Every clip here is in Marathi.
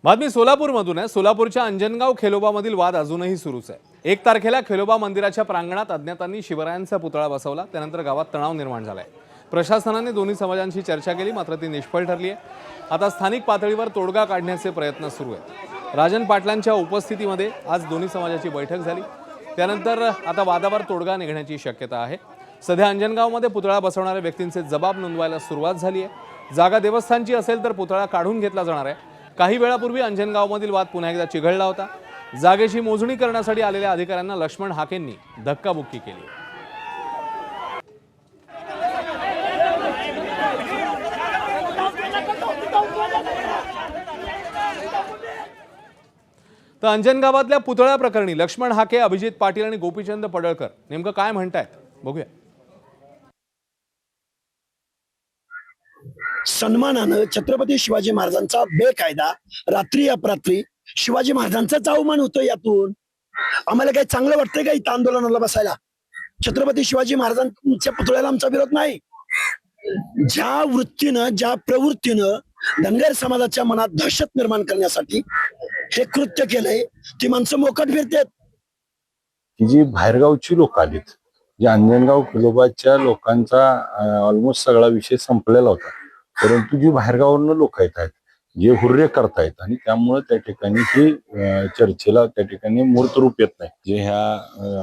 बातमी सोलापूरमधून आहे। सोलापूरच्या अंजनगाव खेलोबामधील वाद अजूनही सुरूच आहे। 1 तारखेला खेलोबा मंदिराच्या प्रांगणात अज्ञातांनी शिवरायांचा पुतळा बसवला। त्यानंतर गावात तणाव निर्माण झालाय। प्रशासनाने दोन्ही समाजांशी चर्चा केली, मात्र ती निष्फळ ठरली आहे। आता स्थानिक पातळीवर तोडगा काढण्याचे प्रयत्न सुरू आहेत। राजन पाटलांच्या उपस्थितीमध्ये आज दोन्ही समाजाची बैठक झाली। त्यानंतर आता वादावर तोडगा निघण्याची शक्यता आहे। सध्या अंजनगावमध्ये पुतळा बसवणाऱ्या व्यक्तींचे जबाब नोंदवायला सुरुवात झाली आहे। जागा देवस्थानची असेल तर पुतळा काढून घेतला जाणार आहे। काही वेळापूर्वी अंजनगावमधील वाद पुन्हा एकदा चिघळला होता। जागेची मोजणी करण्यासाठी आलेल्या अधिकाऱ्यांना लक्ष्मण हाकेंनी धक्काबुक्की केली। तर अंजनगावातल्या पुतळा प्रकरणी लक्ष्मण हाके, अभिजित पाटील आणि गोपीचंद पडळकर नेमकं काय म्हणतायत बघूया। सन्मानानं छत्रपती शिवाजी महाराजांचा बेकायदा रात्री अपरात्री शिवाजी महाराजांचाच अवमान होतो। यातून आम्हाला काही चांगलं वाटतंय का इथं आंदोलनाला बसायला? छत्रपती शिवाजी महाराजांच्या पुतळ्याला आमचा विरोध नाही। ज्या वृत्तीनं, ज्या प्रवृत्तीनं धनगर समाजाच्या मनात दहशत निर्माण करण्यासाठी हे कृत्य केलंय, ती माणसं मोकाट फिरतात। की जी बाहेरगावची लोक आलीत, जे अंजनगाव खेलोबाच्या लोकांचा ऑलमोस्ट सगळा विषय संपलेला होता, परंतु जी बाहेरगाववरून लोक येत आहेत, जे हुर्रे करतायत आणि त्यामुळे त्या ठिकाणी ही चर्चेला त्या ठिकाणी मूर्त रूप येत नाही। जे ह्या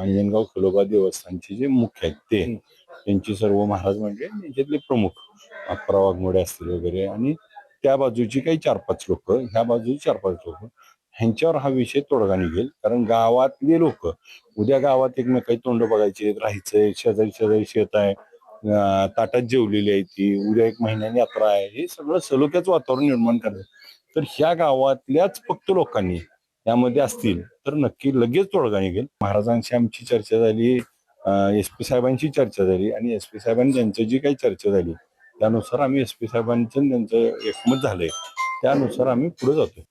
अंजनगाव खेलोबा देवस्थानचे जे मुख्य आहेत ते त्यांची सर्व महाराज म्हणजे याच्यातले प्रमुख अप्पा वाघमोडे असतील वगैरे, आणि त्या बाजूची काही 4-5 लोक, ह्या बाजूची 4-5 लोक, ह्यांच्यावर हा विषय तोडगा निघेल। कारण गावातले लोक उद्या गावात एकमेकाची तोंड बघायचे, राहायचंय, शेजारी शेजारी शेत आहे, ताटात जेवलेली आहे ती, उद्या 1 महिन्याने यात्रा आहे, हे सगळं सलोख्याचं वातावरण निर्माण करायचं। तर ह्या गावातल्याच फक्त लोकांनी यामध्ये असतील तर नक्की लगेच तोडगा निघेल। महाराजांशी आमची चर्चा झाली, SP साहेबांची चर्चा झाली, आणि SP साहेबांनी त्यांची जी काही चर्चा झाली त्यानुसार आम्ही SP साहेबांचं त्यांचं एकमत झालंय, त्यानुसार आम्ही पुढे जातोय।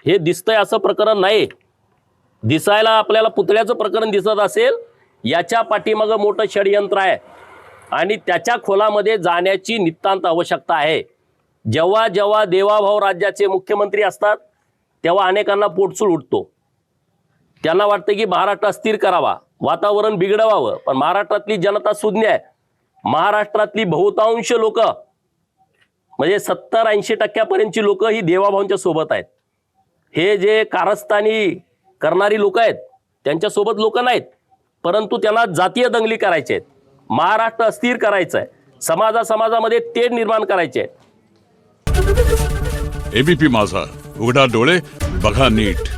हे दिसतंय असं प्रकरण नाही। दिसायला आपल्याला पुतळ्याचं प्रकरण दिसत असेल, याच्या पाठीमागं मोठं षडयंत्र आहे आणि त्याच्या खोलामध्ये जाण्याची नितांत आवश्यकता आहे। जेव्हा जेव्हा देवाभाऊ राज्याचे मुख्यमंत्री असतात तेव्हा अनेकांना पोटसूळ उठतो। त्यांना वाटतं की महाराष्ट्र अस्थिर करावा, वातावरण बिघडवावं, पण महाराष्ट्रातली जनता सुज्ञ आहे। महाराष्ट्रातली बहुतांश लोक म्हणजे 70-80% लोक ही देवाभाऊंच्या सोबत आहेत। हे जे कारस्थानी करणारी लोक आहेत त्यांच्या सोबत लोक नाहीत, परंतु त्यांना जातीय दंगली करायचे आहेत, महाराष्ट्र अस्थिर करायचं आहे, समाजामध्ये तेढ निर्माण करायचे आहे। ABP माझा, उघडा डोळे बघा नीट।